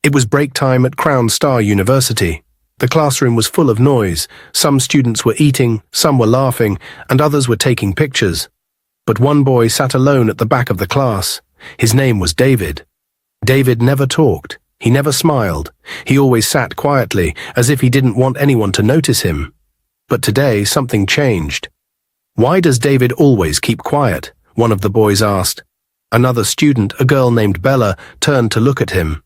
It was break time at Crown Star University. The classroom was full of noise. Some students were eating, some were laughing, and others were taking pictures. But one boy sat alone at the back of the class. His name was David. David never talked. He never smiled. He always sat quietly, as if he didn't want anyone to notice him. But today, something changed. "Why does David always keep quiet?" one of the boys asked. Another student, a girl named Bella, turned to look at him.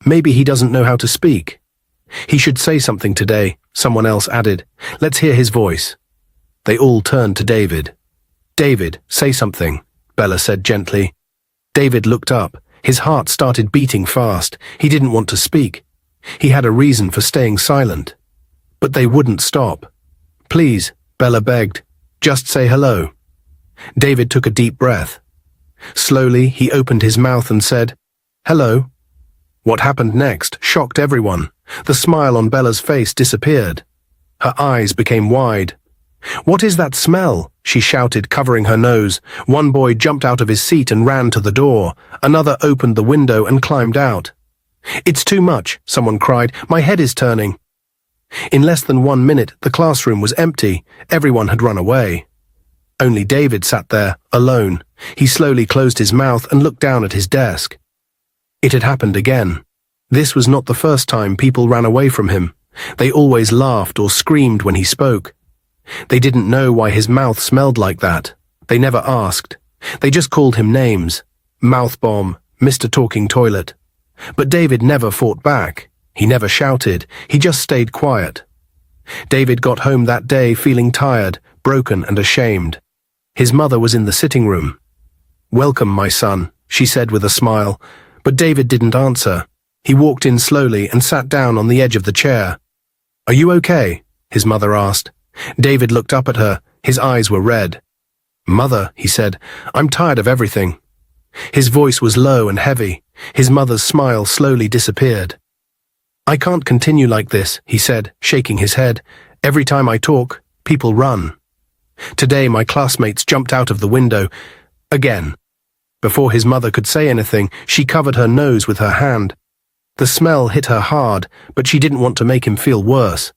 "Maybe he doesn't know how to speak." "He should say something today," someone else added. "Let's hear his voice." They all turned to David. "David, say something," Bella said gently. David looked up. His heart started beating fast. He didn't want to speak. He had a reason for staying silent. But they wouldn't stop. "Please," Bella begged, "just say hello." David took a deep breath. Slowly, he opened his mouth and said, "Hello." What happened next shocked everyone. The smile on Bella's face disappeared. Her eyes became wide. "What is that smell?" she shouted, covering her nose. One boy jumped out of his seat and ran to the door. Another opened the window and climbed out. "It's too much," someone cried. "My head is turning." In less than 1 minute, the classroom was empty. Everyone had run away. Only David sat there, alone. He slowly closed his mouth and looked down at his desk. It had happened again. This was not the first time people ran away from him. They always laughed or screamed when he spoke. They didn't know why his mouth smelled like that. They never asked. They just called him names. Mouth bomb, Mr. Talking Toilet. But David never fought back. He never shouted. He just stayed quiet. David got home that day feeling tired, broken and ashamed. His mother was in the sitting room. "Welcome, my son," she said with a smile. But David didn't answer. He walked in slowly and sat down on the edge of the chair. "Are you okay?" his mother asked. David looked up at her. His eyes were red. "Mother," he said, "I'm tired of everything." His voice was low and heavy. His mother's smile slowly disappeared. "I can't continue like this," he said, shaking his head. "Every time I talk, people run. Today my classmates jumped out of the window. Again." Before his mother could say anything, she covered her nose with her hand. The smell hit her hard, but she didn't want to make him feel worse.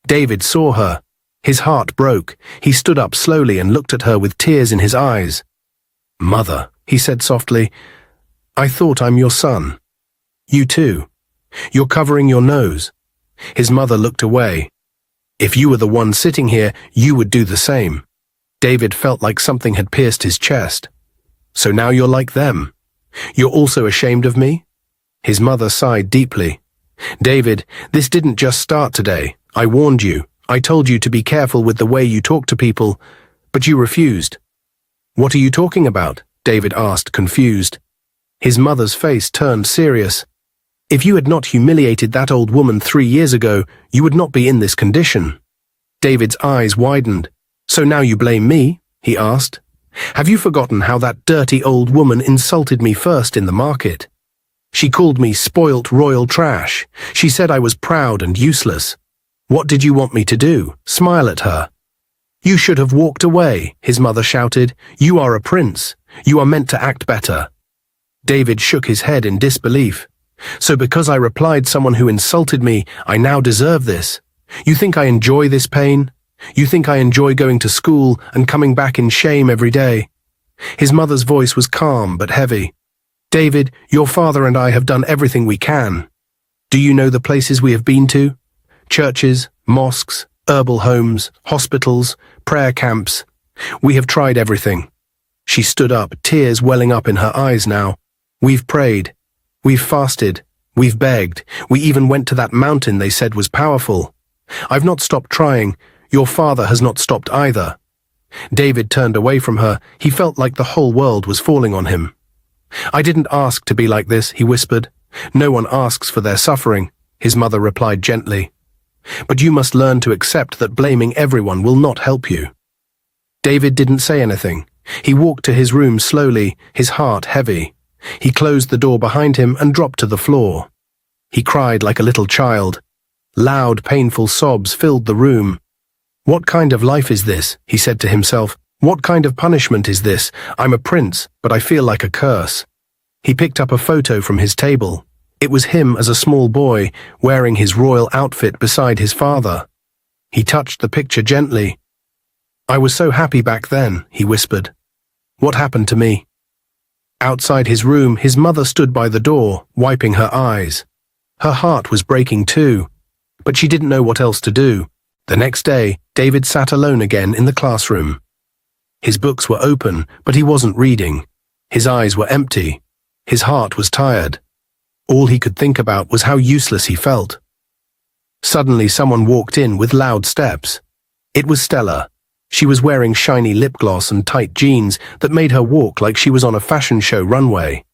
David saw her. His heart broke. He stood up slowly and looked at her with tears in his eyes. "Mother," he said softly, "I thought I'm your son." "You too. You're covering your nose." His mother looked away. "If you were the one sitting here, you would do the same." David felt like something had pierced his chest. "So now you're like them? You're also ashamed of me?" His mother sighed deeply. "David, this didn't just start today. I warned you. I told you to be careful with the way you talk to people, but you refused." "What are you talking about?" David asked, confused. His mother's face turned serious. "If you had not humiliated that old woman 3 years ago, you would not be in this condition." David's eyes widened. "So now you blame me?" he asked. "Have you forgotten how that dirty old woman insulted me first in the market? She called me spoilt royal trash. She said I was proud and useless. What did you want me to do? Smile at her?" "You should have walked away," his mother shouted. "You are a prince. You are meant to act better." David shook his head in disbelief. "So because I replied someone who insulted me, I now deserve this? You think I enjoy this pain? You think I enjoy going to school and coming back in shame every day?" His mother's voice was calm but heavy. "David, your father and I have done everything we can. Do you know the places we have been to? Churches, mosques, herbal homes, hospitals, prayer camps. We have tried everything." She stood up, tears welling up in her eyes now. "We've prayed. We've fasted. We've begged. We even went to that mountain they said was powerful. I've not stopped trying. Your father has not stopped either." David turned away from her. He felt like the whole world was falling on him. "I didn't ask to be like this," he whispered. "No one asks for their suffering," his mother replied gently. "But you must learn to accept that blaming everyone will not help you." David didn't say anything. He walked to his room slowly, his heart heavy. He closed the door behind him and dropped to the floor. He cried like a little child. Loud, painful sobs filled the room. "What kind of life is this?" he said to himself. "What kind of punishment is this? I'm a prince, but I feel like a curse." He picked up a photo from his table. It was him as a small boy, wearing his royal outfit beside his father. He touched the picture gently. "I was so happy back then," he whispered. "What happened to me?" Outside his room, his mother stood by the door, wiping her eyes. Her heart was breaking too, but she didn't know what else to do. The next day, David sat alone again in the classroom. His books were open, but he wasn't reading. His eyes were empty. His heart was tired. All he could think about was how useless he felt. Suddenly, someone walked in with loud steps. It was Stella. She was wearing shiny lip gloss and tight jeans that made her walk like she was on a fashion show runway.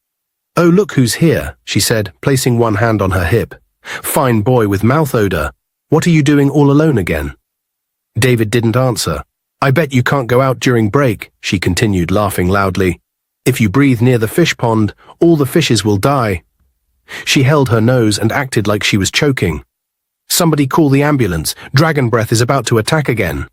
"Oh, look who's here," she said, placing one hand on her hip. "Fine boy with mouth odor. What are you doing all alone again?" David didn't answer. "I bet you can't go out during break," she continued, laughing loudly. "If you breathe near the fish pond, all the fishes will die." She held her nose and acted like she was choking. "Somebody call the ambulance. Dragon breath is about to attack again."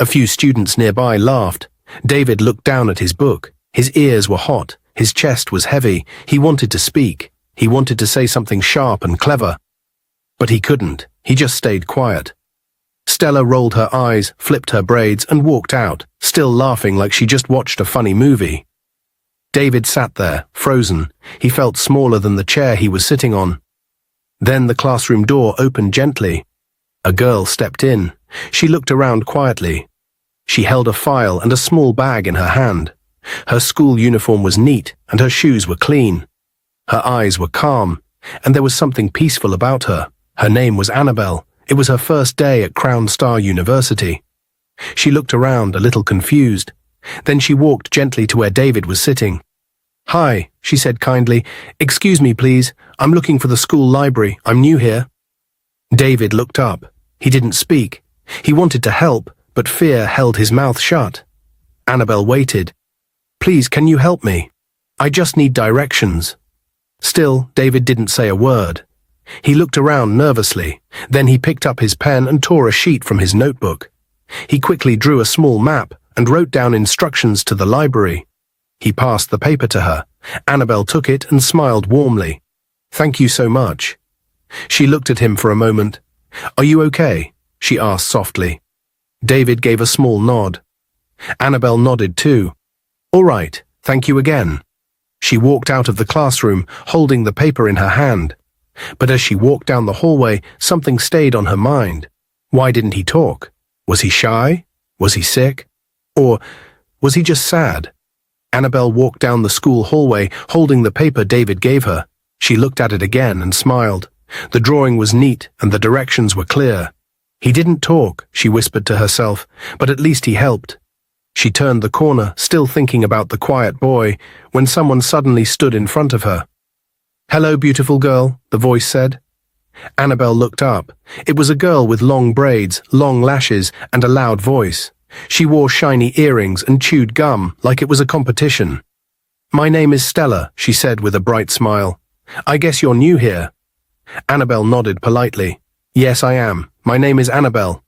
A few students nearby laughed. David looked down at his book. His ears were hot. His chest was heavy. He wanted to speak. He wanted to say something sharp and clever. But he couldn't. He just stayed quiet. Stella rolled her eyes, flipped her braids, and walked out, still laughing like she just watched a funny movie. David sat there, frozen. He felt smaller than the chair he was sitting on. Then the classroom door opened gently. A girl stepped in. She looked around quietly. She held a file and a small bag in her hand. Her school uniform was neat, and her shoes were clean. Her eyes were calm, and there was something peaceful about her. Her name was Annabelle. It was her first day at Crown Star University. She looked around, a little confused. Then she walked gently to where David was sitting. "Hi," she said kindly. "Excuse me, please. I'm looking for the school library. I'm new here." David looked up. He didn't speak. He wanted to help, but fear held his mouth shut. Annabelle waited. "Please, can you help me? I just need directions." Still, David didn't say a word. He looked around nervously. Then he picked up his pen and tore a sheet from his notebook. He quickly drew a small map and wrote down instructions to the library. He passed the paper to her. Annabelle took it and smiled warmly. "Thank you so much." She looked at him for a moment. "Are you okay?" she asked softly. David gave a small nod. Annabelle nodded too. "All right, thank you again." She walked out of the classroom, holding the paper in her hand. But as she walked down the hallway, something stayed on her mind. Why didn't he talk? Was he shy? Was he sick? Or was he just sad? Annabelle walked down the school hallway, holding the paper David gave her. She looked at it again and smiled. The drawing was neat and the directions were clear. He didn't talk, she whispered to herself, but at least he helped. She turned the corner, still thinking about the quiet boy, when someone suddenly stood in front of her. "Hello, beautiful girl," the voice said. Annabelle looked up. It was a girl with long braids, long lashes, and a loud voice. She wore shiny earrings and chewed gum like it was a competition. "My name is Stella," she said with a bright smile. "I guess you're new here." Annabelle nodded politely. "Yes, I am. My name is Annabelle."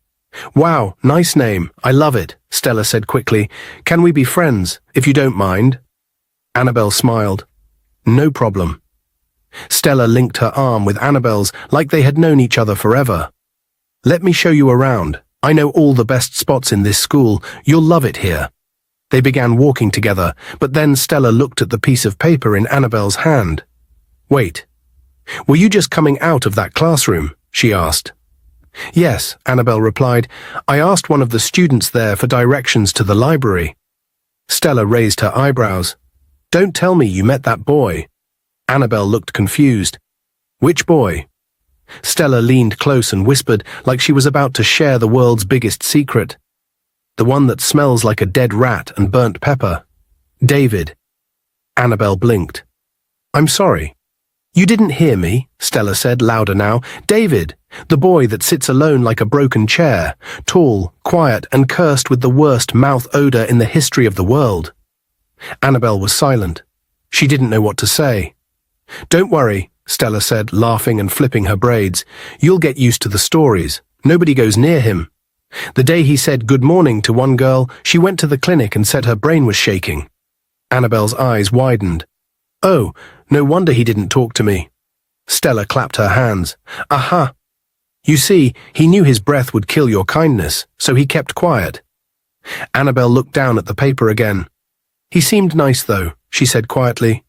"Wow, nice name. I love it," Stella said quickly. "Can we be friends, if you don't mind?" Annabelle smiled. "No problem." Stella linked her arm with Annabelle's like they had known each other forever. "Let me show you around. I know all the best spots in this school. You'll love it here." They began walking together, but then Stella looked at the piece of paper in Annabelle's hand. "Wait. Were you just coming out of that classroom?" she asked. "Yes," Annabelle replied. "I asked one of the students there for directions to the library." Stella raised her eyebrows. "Don't tell me you met that boy." Annabelle looked confused. "Which boy?" Stella leaned close and whispered like she was about to share the world's biggest secret. "The one that smells like a dead rat and burnt pepper. David." Annabelle blinked. "I'm sorry." "You didn't hear me," Stella said, louder now. "David, the boy that sits alone like a broken chair, tall, quiet, and cursed with the worst mouth odor in the history of the world." Annabelle was silent. She didn't know what to say. "Don't worry," Stella said, laughing and flipping her braids. "You'll get used to the stories. Nobody goes near him. The day he said good morning to one girl, she went to the clinic and said her brain was shaking." Annabelle's eyes widened. "Oh, no wonder he didn't talk to me." Stella clapped her hands. Aha! You see, he knew his breath would kill your kindness, so he kept quiet. Annabel looked down at the paper again. He seemed nice though, she said quietly.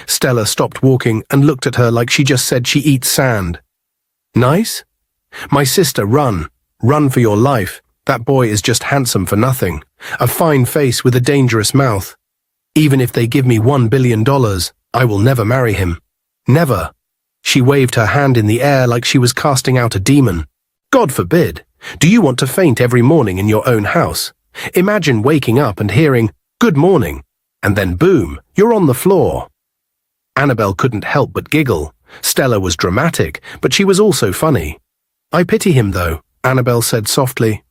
Stella stopped walking and looked at her like she just said she eats sand. Nice? My sister, run. Run for your life. That boy is just handsome for nothing. A fine face with a dangerous mouth. Even if they give me $1 billion, I will never marry him. Never. She waved her hand in the air like she was casting out a demon. God forbid. Do you want to faint every morning in your own house? Imagine waking up and hearing, "Good morning," and then boom, you're on the floor. Annabel couldn't help but giggle. Stella was dramatic, but she was also funny. I pity him though, Annabel said softly.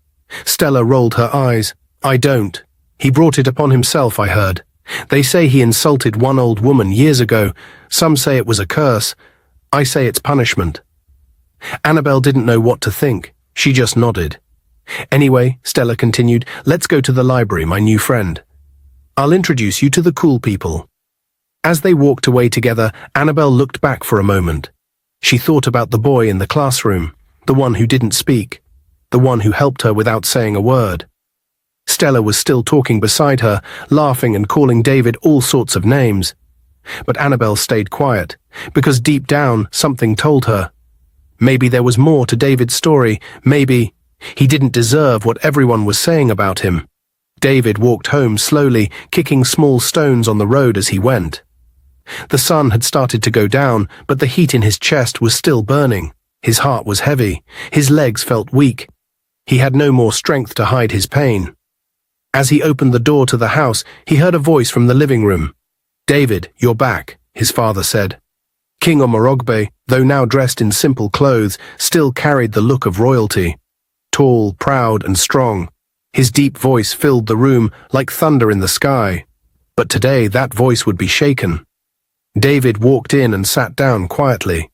Stella rolled her eyes. I don't. He brought it upon himself, I heard. They say he insulted one old woman years ago. Some say it was a curse. I say it's punishment. Annabel didn't know what to think. She just nodded. Anyway, Stella continued, let's go to the library, my new friend. I'll introduce you to the cool people. As they walked away together, Annabel looked back for a moment. She thought about the boy in the classroom, the one who didn't speak, the one who helped her without saying a word. Stella was still talking beside her, laughing and calling David all sorts of names. But Annabel stayed quiet, because deep down something told her. Maybe there was more to David's story. Maybe he didn't deserve what everyone was saying about him. David walked home slowly, kicking small stones on the road as he went. The sun had started to go down, but the heat in his chest was still burning. His heart was heavy. His legs felt weak. He had no more strength to hide his pain. As he opened the door to the house, he heard a voice from the living room. David, you're back, his father said. King Omorogbe, though now dressed in simple clothes, still carried the look of royalty. Tall, proud, and strong. His deep voice filled the room like thunder in the sky. But today that voice would be shaken. David walked in and sat down quietly.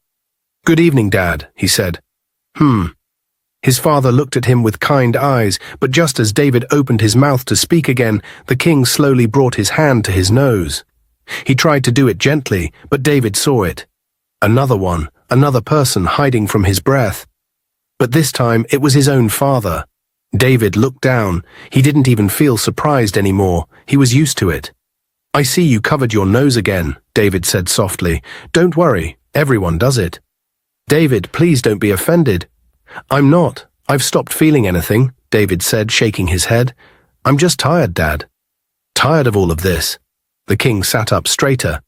Good evening, Dad, he said. His father looked at him with kind eyes, but just as David opened his mouth to speak again, the king slowly brought his hand to his nose. He tried to do it gently, but David saw it. Another one, another person hiding from his breath. But this time it was his own father. David looked down. He didn't even feel surprised anymore. He was used to it. I see you covered your nose again, David said softly. Don't worry, everyone does it. David, please don't be offended. I'm not. I've stopped feeling anything, David said, shaking his head. I'm just tired, Dad. Tired of all of this. The king sat up straighter.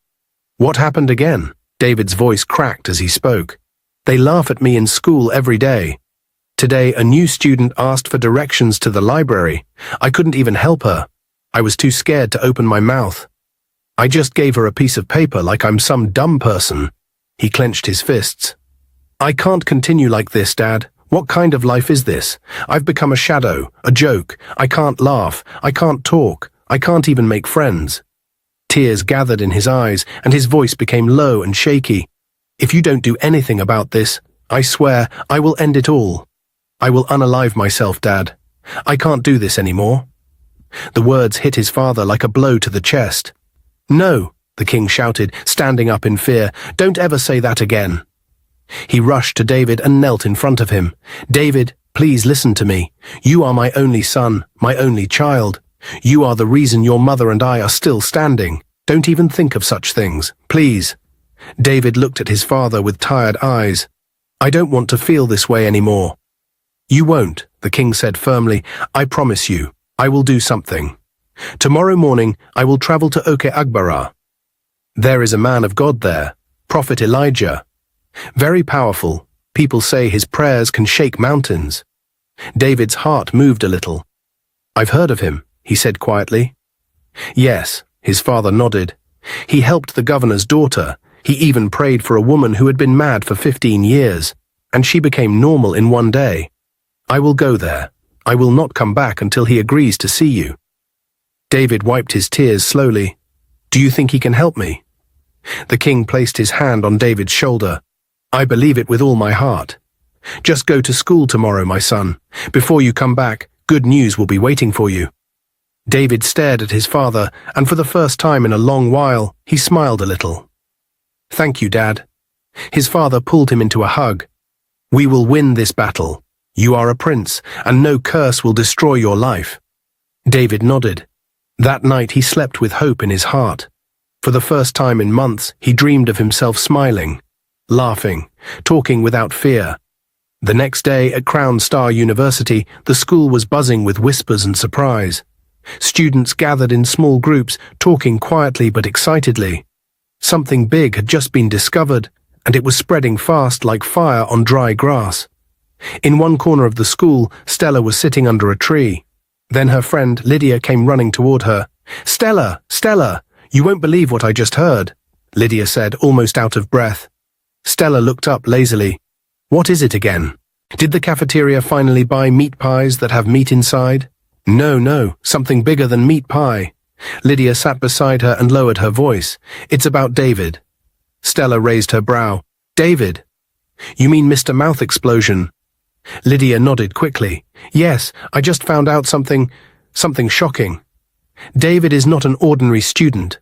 What happened again? David's voice cracked as he spoke. They laugh at me in school every day. Today, a new student asked for directions to the library. I couldn't even help her. I was too scared to open my mouth. I just gave her a piece of paper like I'm some dumb person. He clenched his fists. I can't continue like this, Dad. What kind of life is this? I've become a shadow, a joke. I can't laugh. I can't talk. I can't even make friends. Tears gathered in his eyes, and his voice became low and shaky. If you don't do anything about this, I swear I will end it all. I will unalive myself, Dad. I can't do this anymore. The words hit his father like a blow to the chest. No, the king shouted, standing up in fear. Don't ever say that again. He rushed to David and knelt in front of him. David, please listen to me. You are my only son, my only child. You are the reason your mother and I are still standing. Don't even think of such things, please. David looked at his father with tired eyes. I don't want to feel this way anymore. You won't, the king said firmly. I promise you, I will do something. Tomorrow morning, I will travel to Oke Agbara. There is a man of God there, Prophet Elijah. Very powerful. People say his prayers can shake mountains. David's heart moved a little. I've heard of him, he said quietly. Yes, his father nodded. He helped the governor's daughter. He even prayed for a woman who had been mad for 15 years, and she became normal in one day. I will go there. I will not come back until he agrees to see you. David wiped his tears slowly. Do you think he can help me? The king placed his hand on David's shoulder. I believe it with all my heart. Just go to school tomorrow, my son. Before you come back, good news will be waiting for you. David stared at his father, and for the first time in a long while, he smiled a little. Thank you, Dad. His father pulled him into a hug. "We will win this battle. You are a prince, and no curse will destroy your life." David nodded. That night he slept with hope in his heart. For the first time in months, he dreamed of himself smiling, laughing, talking without fear. The next day at Crown Star University, the school was buzzing with whispers and surprise. Students gathered in small groups, talking quietly but excitedly. Something big had just been discovered, and it was spreading fast like fire on dry grass. In one corner of the school, Stella was sitting under a tree. Then her friend Lydia came running toward her. "Stella, Stella, you won't believe what I just heard," Lydia said, almost out of breath. Stella looked up lazily. "What is it again? Did the cafeteria finally buy meat pies that have meat inside?" No, something bigger than meat pie." Lydia sat beside her and lowered her voice. "It's about David." Stella raised her brow. "David? You mean Mr. Mouth Explosion?" Lydia nodded quickly. "Yes, I just found out something shocking. David is not an ordinary student."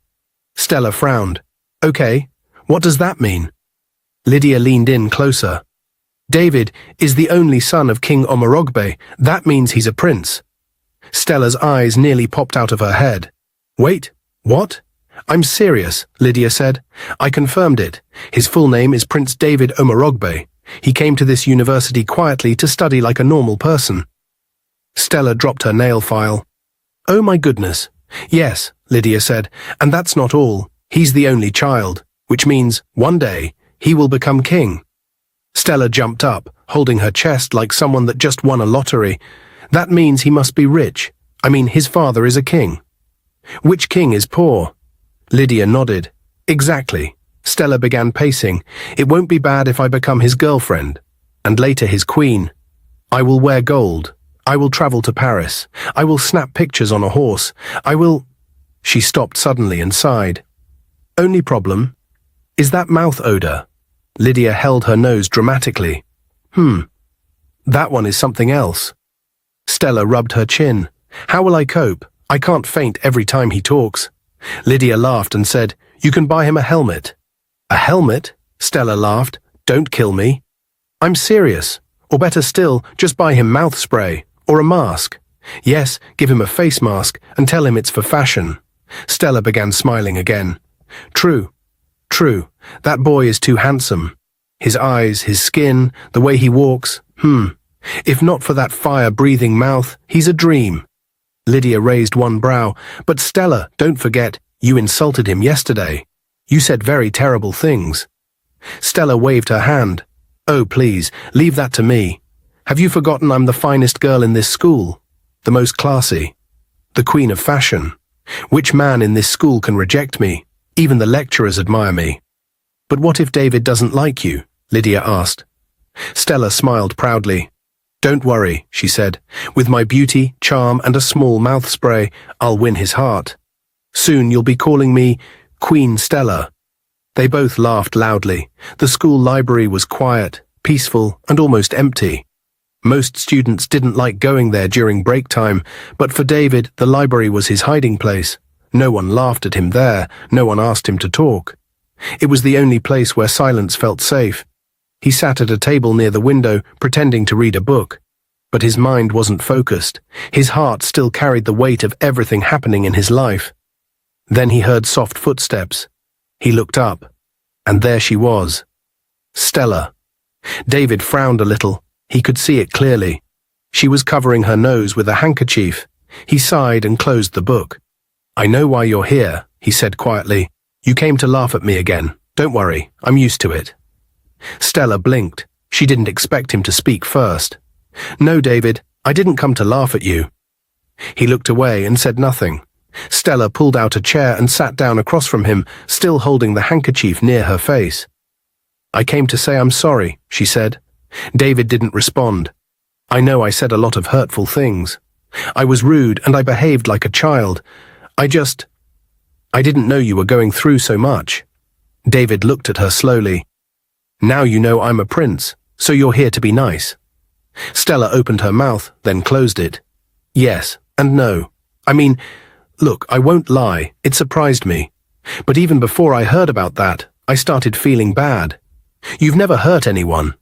Stella frowned. "Okay, what does that mean?" Lydia leaned in closer. "David is the only son of King Omorogbe. That means he's a prince." Stella's eyes nearly popped out of her head. "Wait, what?" "I'm serious," Lydia said. "I confirmed it. His full name is Prince David Omorogbe. He came to this university quietly to study like a normal person." Stella dropped her nail file. "Oh my goodness. Yes," Lydia said, "and that's not all. He's the only child, which means, one day, he will become king." Stella jumped up, holding her chest like someone that just won a lottery. "That means he must be rich. I mean, his father is a king." "Which king is poor?" Lydia nodded. "Exactly." Stella began pacing. "It won't be bad if I become his girlfriend, and later his queen. I will wear gold. I will travel to Paris. I will snap pictures on a horse. I will—" She stopped suddenly and sighed. "Only problem is that mouth odor." Lydia held her nose dramatically. That one is something else." Stella rubbed her chin. "How will I cope? I can't faint every time he talks." Lydia laughed and said, "You can buy him a helmet." "A helmet?" Stella laughed. "Don't kill me." "I'm serious. Or better still, just buy him mouth spray. Or a mask. Yes, give him a face mask and tell him it's for fashion." Stella began smiling again. True. That boy is too handsome. His eyes, his skin, the way he walks. If not for that fire-breathing mouth, he's a dream." Lydia raised one brow. "But Stella, don't forget, you insulted him yesterday. You said very terrible things." Stella waved her hand. "Oh, please, leave that to me. Have you forgotten I'm the finest girl in this school? The most classy. The queen of fashion. Which man in this school can reject me? Even the lecturers admire me." "But what if David doesn't like you?" Lydia asked. Stella smiled proudly. "Don't worry," she said. "With my beauty, charm, and a small mouth spray, I'll win his heart. Soon you'll be calling me Queen Stella." They both laughed loudly. The school library was quiet, peaceful, and almost empty. Most students didn't like going there during break time, but for David, the library was his hiding place. No one laughed at him there, no one asked him to talk. It was the only place where silence felt safe. He sat at a table near the window, pretending to read a book. But his mind wasn't focused. His heart still carried the weight of everything happening in his life. Then he heard soft footsteps. He looked up, and there she was. Stella. David frowned a little. He could see it clearly. She was covering her nose with a handkerchief. He sighed and closed the book. "I know why you're here," he said quietly. "You came to laugh at me again. Don't worry, I'm used to it." Stella blinked. She didn't expect him to speak first. "No, David, I didn't come to laugh at you." He looked away and said nothing. Stella pulled out a chair and sat down across from him, still holding the handkerchief near her face. "I came to say I'm sorry," she said. David didn't respond. "I know I said a lot of hurtful things. I was rude and I behaved like a child. I didn't know you were going through so much." David looked at her slowly. "Now you know I'm a prince, so you're here to be nice." Stella opened her mouth, then closed it. "Yes and no. I mean, look, I won't lie, it surprised me. But even before I heard about that, I started feeling bad. You've never hurt anyone.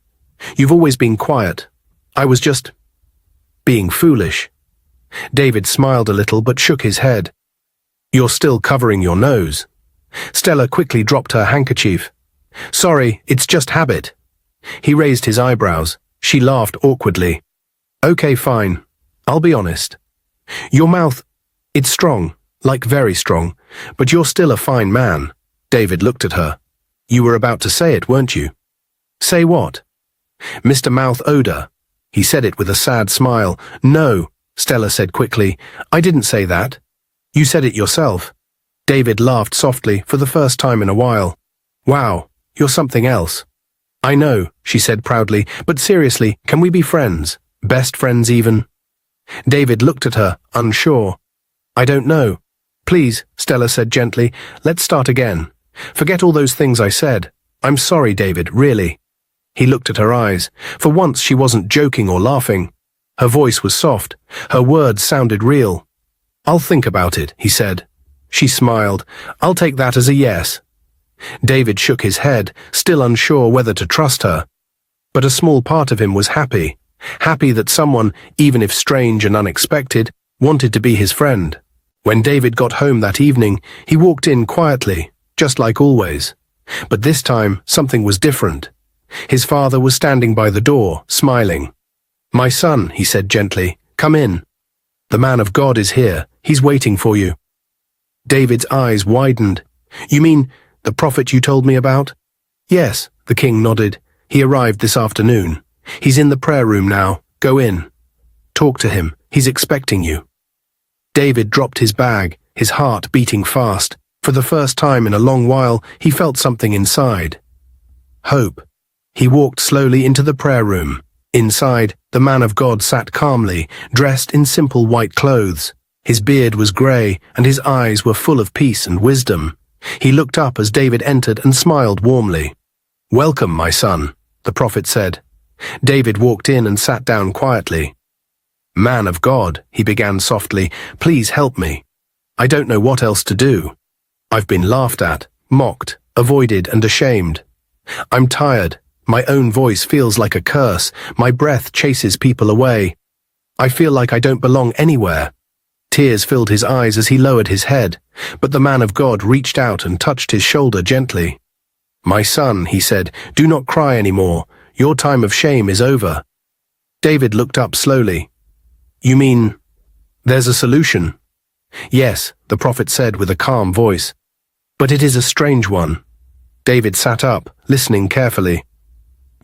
You've always been quiet. I was just being foolish. David smiled a little but shook his head. You're still covering your nose. Stella quickly dropped her handkerchief. Sorry, it's just habit. He raised his eyebrows. She laughed awkwardly. Okay, fine. I'll be honest. Your mouth, it's strong, like very strong, but you're still a fine man. David looked at her. You were about to say it, weren't you? Say what? Mr. Mouth Odour. He said it with a sad smile. No, Stella said quickly. I didn't say that. You said it yourself. David laughed softly for the first time in a while. Wow, you're something else. I know, she said proudly, but seriously, can we be friends? Best friends even? David looked at her, unsure. I don't know. Please, Stella said gently, let's start again. Forget all those things I said. I'm sorry, David, really. He looked at her eyes. For once she wasn't joking or laughing. Her voice was soft. Her words sounded real. I'll think about it, he said. She smiled. I'll take that as a yes. David shook his head, still unsure whether to trust her. But a small part of him was happy. Happy that someone, even if strange and unexpected, wanted to be his friend. When David got home that evening, he walked in quietly, just like always. But this time, something was different. His father was standing by the door, smiling. My son, he said gently, come in. The man of God is here. He's waiting for you. David's eyes widened. You mean the prophet you told me about? Yes, the king nodded. He arrived this afternoon. He's in the prayer room now. Go in. Talk to him. He's expecting you. David dropped his bag, his heart beating fast. For the first time in a long while, he felt something inside. Hope. He walked slowly into the prayer room. Inside, the man of God sat calmly, dressed in simple white clothes. His beard was grey, and his eyes were full of peace and wisdom. He looked up as David entered and smiled warmly. Welcome, my son, the prophet said. David walked in and sat down quietly. Man of God, he began softly, please help me. I don't know what else to do. I've been laughed at, mocked, avoided and ashamed. I'm tired. My own voice feels like a curse. My breath chases people away. I feel like I don't belong anywhere. Tears filled his eyes as he lowered his head, but the man of God reached out and touched his shoulder gently. My son, he said, do not cry anymore. Your time of shame is over. David looked up slowly. You mean, there's a solution? Yes, the prophet said with a calm voice. But it is a strange one. David sat up, listening carefully.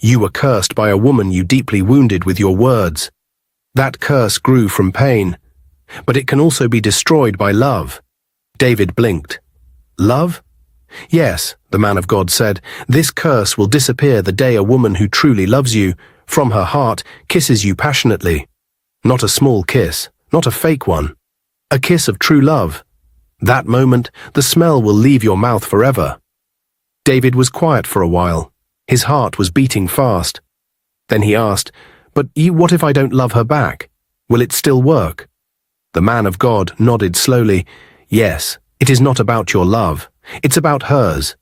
You were cursed by a woman you deeply wounded with your words. That curse grew from pain, but it can also be destroyed by love. David blinked. Love? Yes, the man of God said, this curse will disappear the day a woman who truly loves you, from her heart, kisses you passionately. Not a small kiss, not a fake one. A kiss of true love. That moment, the smell will leave your mouth forever. David was quiet for a while. His heart was beating fast. Then he asked, but what if I don't love her back? Will it still work? The man of God nodded slowly. Yes, it is not about your love. It's about hers.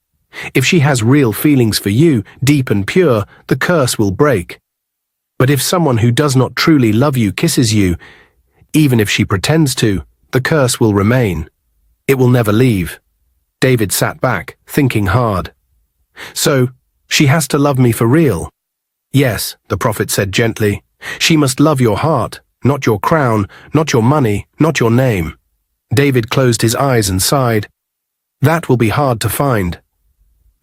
If she has real feelings for you, deep and pure, the curse will break. But if someone who does not truly love you kisses you, even if she pretends to, the curse will remain. It will never leave. David sat back, thinking hard. So, she has to love me for real? Yes, the prophet said gently. She must love your heart, not your crown, not your money, not your name. David closed his eyes and sighed. That will be hard to find.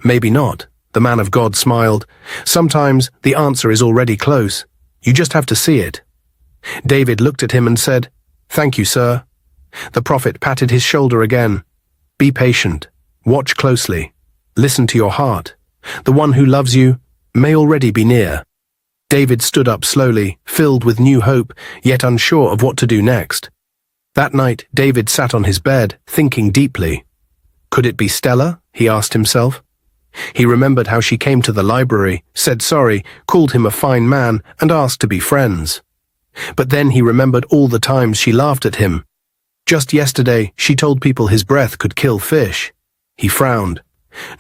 Maybe not, the man of God smiled. Sometimes the answer is already close. You just have to see it. David looked at him and said, Thank you, sir. The prophet patted his shoulder again. Be patient. Watch closely. Listen to your heart. The one who loves you may already be near. David stood up slowly, filled with new hope, yet unsure of what to do next. That night, David sat on his bed, thinking deeply. Could it be Stella? He asked himself. He remembered how she came to the library, said sorry, called him a fine man, and asked to be friends. But then he remembered all the times she laughed at him. Just yesterday, she told people his breath could kill fish. He frowned.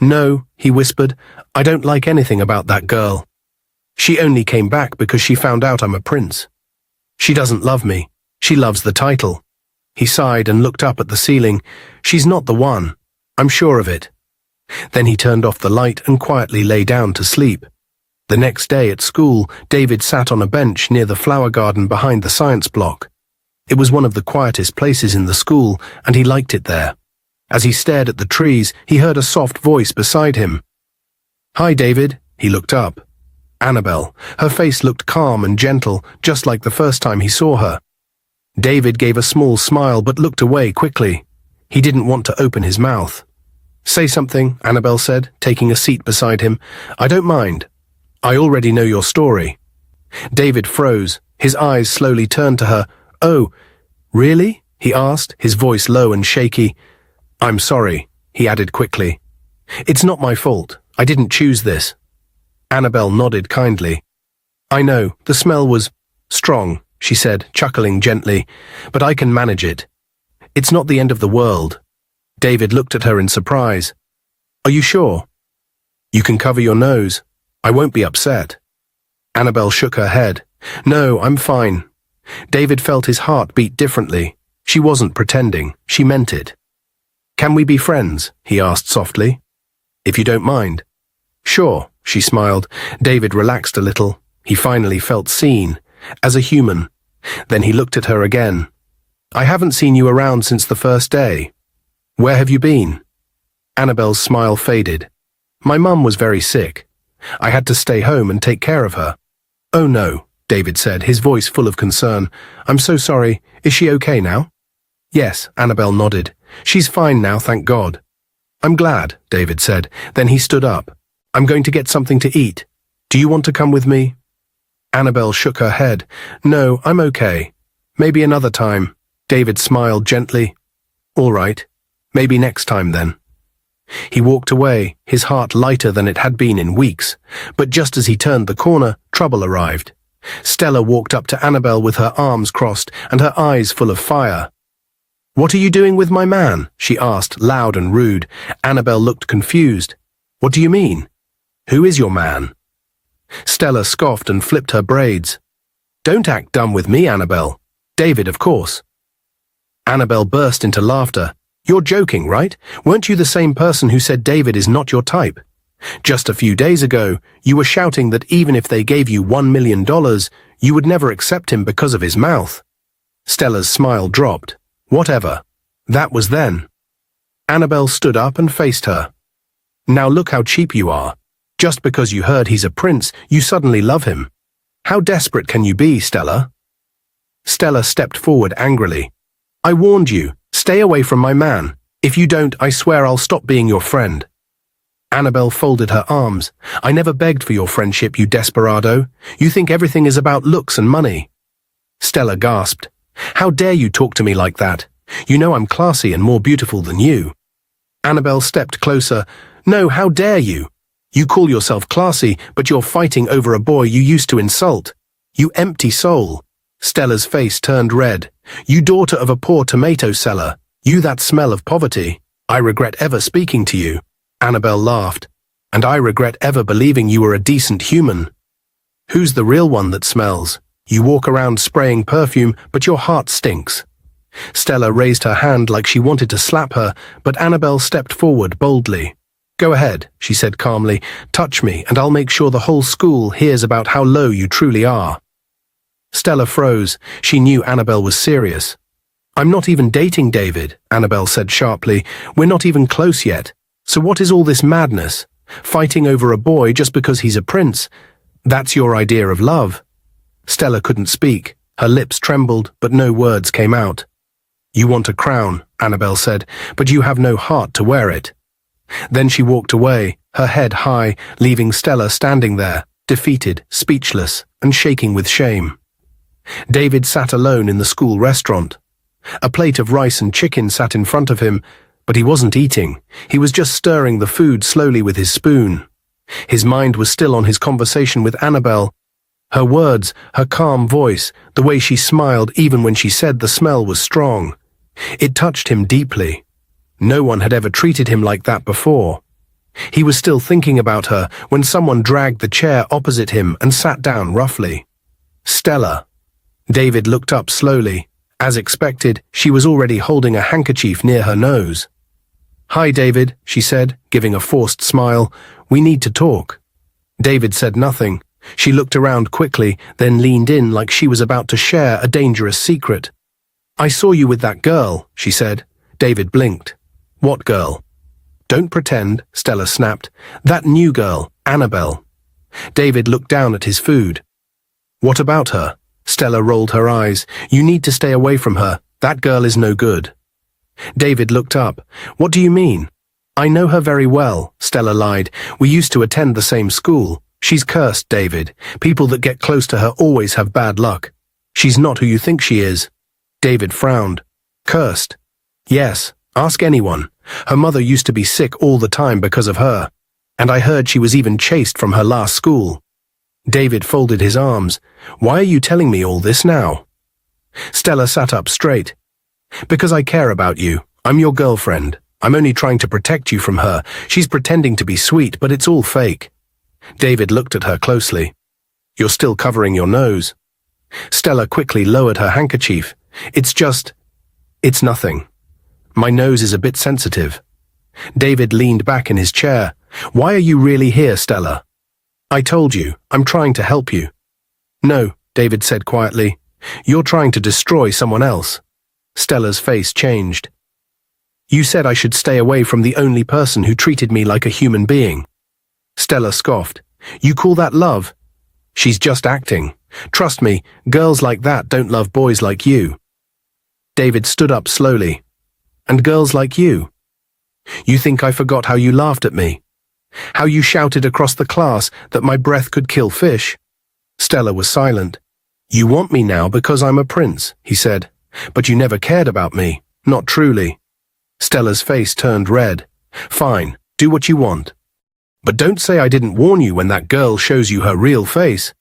"No," he whispered, "I don't like anything about that girl. She only came back because she found out I'm a prince. She doesn't love me. She loves the title." He sighed and looked up at the ceiling. "She's not the one. I'm sure of it." Then he turned off the light and quietly lay down to sleep. The next day at school, David sat on a bench near the flower garden behind the science block. It was one of the quietest places in the school, and he liked it there. As he stared at the trees, he heard a soft voice beside him. "Hi, David." He looked up. Annabelle. Her face looked calm and gentle, just like the first time he saw her. David gave a small smile but looked away quickly. He didn't want to open his mouth. "Say something," Annabelle said, taking a seat beside him. "I don't mind. I already know your story." David froze. His eyes slowly turned to her. "Oh, really?" he asked, his voice low and shaky. "I'm sorry," he added quickly. "It's not my fault. I didn't choose this." Annabelle nodded kindly. "I know, the smell was strong," she said, chuckling gently, "but I can manage it. It's not the end of the world." David looked at her in surprise. "Are you sure?" "You can cover your nose. I won't be upset." Annabelle shook her head. "No, I'm fine." David felt his heart beat differently. She wasn't pretending. She meant it. "Can we be friends?" he asked softly. "If you don't mind." "Sure," she smiled. David relaxed a little. He finally felt seen, as a human. Then he looked at her again. "I haven't seen you around since the first day. Where have you been?" Annabelle's smile faded. "My mum was very sick. I had to stay home and take care of her." "Oh no," David said, his voice full of concern. "I'm so sorry. Is she okay now?" "Yes," Annabelle nodded. "She's fine now, thank God." "I'm glad," David said. Then he stood up. "I'm going to get something to eat. Do you want to come with me?" Annabelle shook her head. "No, I'm okay. Maybe another time." David smiled gently. "All right. Maybe next time then." He walked away, his heart lighter than it had been in weeks. But just as he turned the corner, trouble arrived. Stella walked up to Annabelle with her arms crossed and her eyes full of fire. "What are you doing with my man?" she asked, loud and rude. Annabelle looked confused. "What do you mean? Who is your man?" Stella scoffed and flipped her braids. "Don't act dumb with me, Annabelle. David, of course." Annabelle burst into laughter. "You're joking, right? Weren't you the same person who said David is not your type? Just a few days ago, you were shouting that even if they gave you $1 million, you would never accept him because of his mouth." Stella's smile dropped. "Whatever. That was then." Annabelle stood up and faced her. "Now look how cheap you are. Just because you heard he's a prince, you suddenly love him. How desperate can you be, Stella?" Stella stepped forward angrily. "I warned you. Stay away from my man. If you don't, I swear I'll stop being your friend." Annabelle folded her arms. "I never begged for your friendship, you desperado. You think everything is about looks and money." Stella gasped. "How dare you talk to me like that? You know I'm classy and more beautiful than you." Annabelle stepped closer. "No, how dare you? You call yourself classy, but you're fighting over a boy you used to insult. You empty soul." Stella's face turned red. "You daughter of a poor tomato seller. You that smell of poverty. I regret ever speaking to you." Annabelle laughed. "And I regret ever believing you were a decent human. Who's the real one that smells? You walk around spraying perfume, but your heart stinks." Stella raised her hand like she wanted to slap her, but Annabelle stepped forward boldly. "Go ahead," she said calmly. "Touch me, and I'll make sure the whole school hears about how low you truly are." Stella froze. She knew Annabelle was serious. "I'm not even dating David," Annabelle said sharply. "We're not even close yet. So what is all this madness? Fighting over a boy just because he's a prince? That's your idea of love?" Stella couldn't speak. Her lips trembled, but no words came out. "You want a crown," Annabelle said, "but you have no heart to wear it." Then she walked away, her head high, leaving Stella standing there, defeated, speechless, and shaking with shame. David sat alone in the school restaurant. A plate of rice and chicken sat in front of him, but he wasn't eating. He was just stirring the food slowly with his spoon. His mind was still on his conversation with Annabelle. Her words, her calm voice, the way she smiled even when she said the smell was strong. It touched him deeply. No one had ever treated him like that before. He was still thinking about her when someone dragged the chair opposite him and sat down roughly. Stella. David looked up slowly. As expected, she was already holding a handkerchief near her nose. "Hi, David," she said, giving a forced smile. "We need to talk." David said nothing. She looked around quickly, then leaned in like she was about to share a dangerous secret. "I saw you with that girl," she said. David blinked. "What girl?" "Don't pretend," Stella snapped. "That new girl, Annabelle." David looked down at his food. "What about her?" Stella rolled her eyes. "You need to stay away from her. That girl is no good." David looked up. "What do you mean?" "I know her very well," Stella lied. "We used to attend the same school. She's cursed, David. People that get close to her always have bad luck. She's not who you think she is." David frowned. "Cursed?" "Yes, ask anyone. Her mother used to be sick all the time because of her. And I heard she was even chased from her last school." David folded his arms. "Why are you telling me all this now?" Stella sat up straight. "Because I care about you. I'm your girlfriend. I'm only trying to protect you from her. She's pretending to be sweet, but it's all fake." David looked at her closely. "You're still covering your nose." Stella quickly lowered her handkerchief. It's nothing. My nose is a bit sensitive." David leaned back in his chair. "Why are you really here, Stella?" "I told you, I'm trying to help you." "No," David said quietly. "You're trying to destroy someone else." Stella's face changed. "You said I should stay away from the only person who treated me like a human being." Stella scoffed. "You call that love?" "She's just acting. Trust me, girls like that don't love boys like you." David stood up slowly. "And girls like you? You think I forgot how you laughed at me? How you shouted across the class that my breath could kill fish?" Stella was silent. "You want me now because I'm a prince," he said. "But you never cared about me, not truly." Stella's face turned red. "Fine, do what you want. But don't say I didn't warn you when that girl shows you her real face."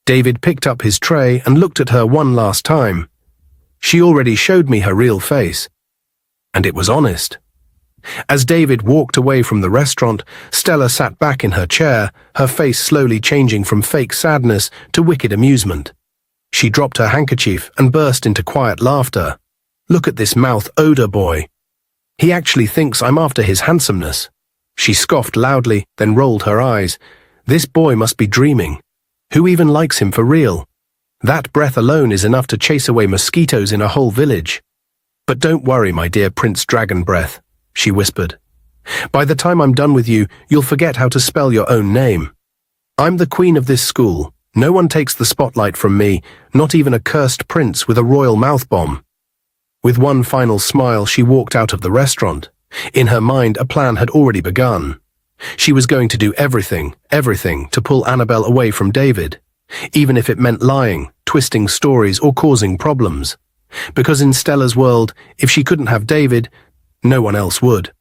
David picked up his tray and looked at her one last time. "She already showed me her real face. And it was honest." As David walked away from the restaurant, Stella sat back in her chair, her face slowly changing from fake sadness to wicked amusement. She dropped her handkerchief and burst into quiet laughter. "Look at this mouth odour boy. He actually thinks I'm after his handsomeness." She scoffed loudly, then rolled her eyes. "This boy must be dreaming. Who even likes him for real? That breath alone is enough to chase away mosquitoes in a whole village. But don't worry, my dear Prince Dragon Breath," she whispered. "By the time I'm done with you, you'll forget how to spell your own name. I'm the queen of this school. No one takes the spotlight from me, not even a cursed prince with a royal mouth bomb." With one final smile, she walked out of the restaurant. In her mind, a plan had already begun. She was going to do everything to pull Annabelle away from David, even if it meant lying, twisting stories, or causing problems. Because in Stella's world, if she couldn't have David, no one else would.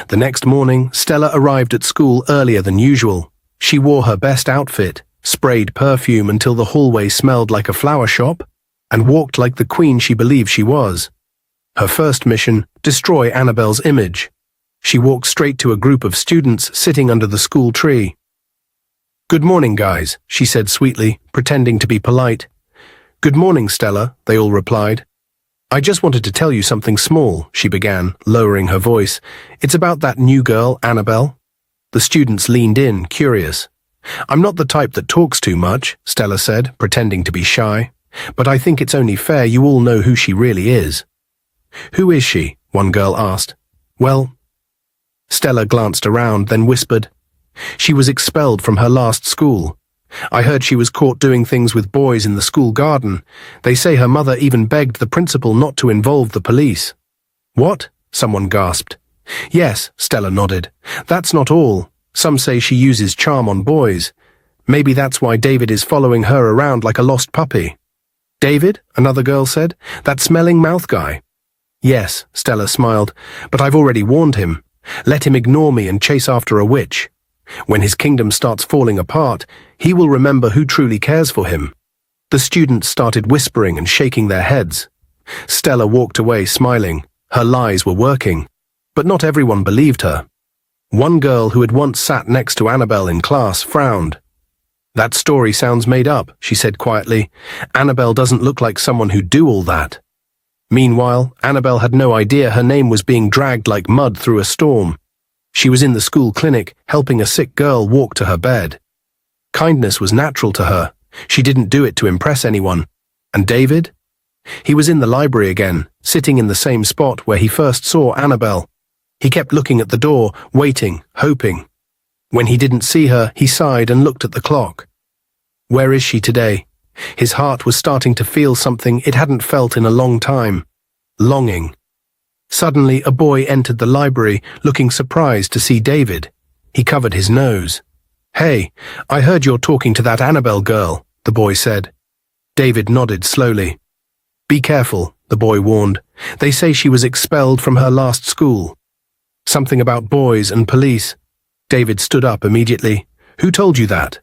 The next morning, Stella arrived at school earlier than usual. She wore her best outfit, sprayed perfume until the hallway smelled like a flower shop, and walked like the queen she believed she was. Her first mission, destroy Annabelle's image. She walked straight to a group of students sitting under the school tree. "Good morning, guys," she said sweetly, pretending to be polite. "Good morning, Stella," they all replied. "I just wanted to tell you something small," she began, lowering her voice. "It's about that new girl, Annabelle." The students leaned in, curious. "I'm not the type that talks too much," Stella said, pretending to be shy. "But I think it's only fair you all know who she really is." "Who is she?" one girl asked. "Well..." Stella glanced around, then whispered, "She was expelled from her last school. I heard she was caught doing things with boys in the school garden. They say her mother even begged the principal not to involve the police." "What?" someone gasped. "Yes," Stella nodded. "That's not all. Some say she uses charm on boys. Maybe that's why David is following her around like a lost puppy." "David?" another girl said. "That smelling mouth guy?" "Yes," Stella smiled, "but I've already warned him. Let him ignore me and chase after a witch. When his kingdom starts falling apart, he will remember who truly cares for him." The students started whispering and shaking their heads. Stella walked away smiling. Her lies were working. But not everyone believed her. One girl who had once sat next to Annabelle in class frowned. "That story sounds made up," she said quietly. "Annabelle doesn't look like someone who'd do all that." Meanwhile, Annabelle had no idea her name was being dragged like mud through a storm. She was in the school clinic, helping a sick girl walk to her bed. Kindness was natural to her. She didn't do it to impress anyone. And David? He was in the library again, sitting in the same spot where he first saw Annabelle. He kept looking at the door, waiting, hoping. When he didn't see her, he sighed and looked at the clock. Where is she today? His heart was starting to feel something it hadn't felt in a long time. Longing. Suddenly, a boy entered the library, looking surprised to see David. He covered his nose. "Hey, I heard you're talking to that Annabelle girl," the boy said. David nodded slowly. "Be careful," the boy warned. "They say she was expelled from her last school." "Something about boys and police." David stood up immediately. "Who told you that?"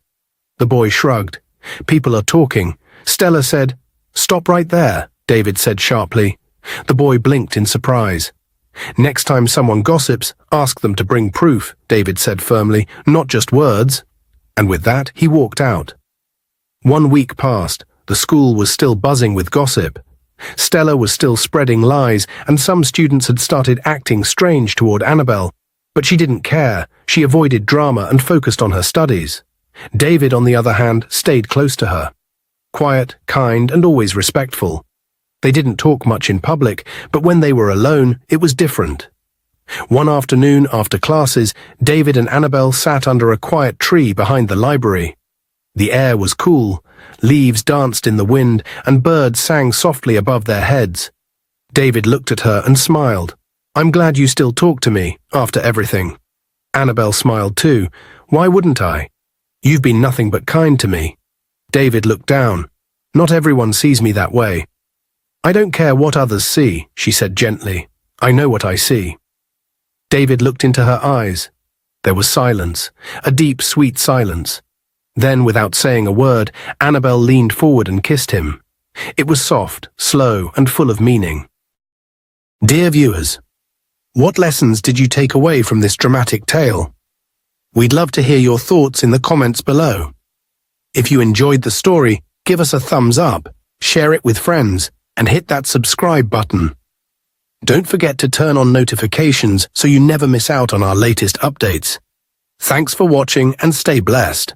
The boy shrugged. "People are talking." Stella said. "Stop right there," David said sharply. The boy blinked in surprise. "Next time someone gossips, ask them to bring proof," David said firmly, "not just words." And with that, he walked out. 1 week passed. The school was still buzzing with gossip. Stella was still spreading lies, and some students had started acting strange toward Annabelle. But she didn't care. She avoided drama and focused on her studies. David, on the other hand, stayed close to her. Quiet, kind, and always respectful. They didn't talk much in public, but when they were alone, it was different. One afternoon after classes, David and Annabelle sat under a quiet tree behind the library. The air was cool, leaves danced in the wind, and birds sang softly above their heads. David looked at her and smiled. "I'm glad you still talk to me, after everything." Annabelle smiled too. "Why wouldn't I? You've been nothing but kind to me." David looked down. "Not everyone sees me that way." "I don't care what others see," she said gently. "I know what I see." David looked into her eyes. There was silence, a deep, sweet silence. Then, without saying a word, Annabelle leaned forward and kissed him. It was soft, slow, and full of meaning. Dear viewers, what lessons did you take away from this dramatic tale? We'd love to hear your thoughts in the comments below. If you enjoyed the story, give us a thumbs up, share it with friends, and hit that subscribe button. Don't forget to turn on notifications so you never miss out on our latest updates. Thanks for watching and stay blessed.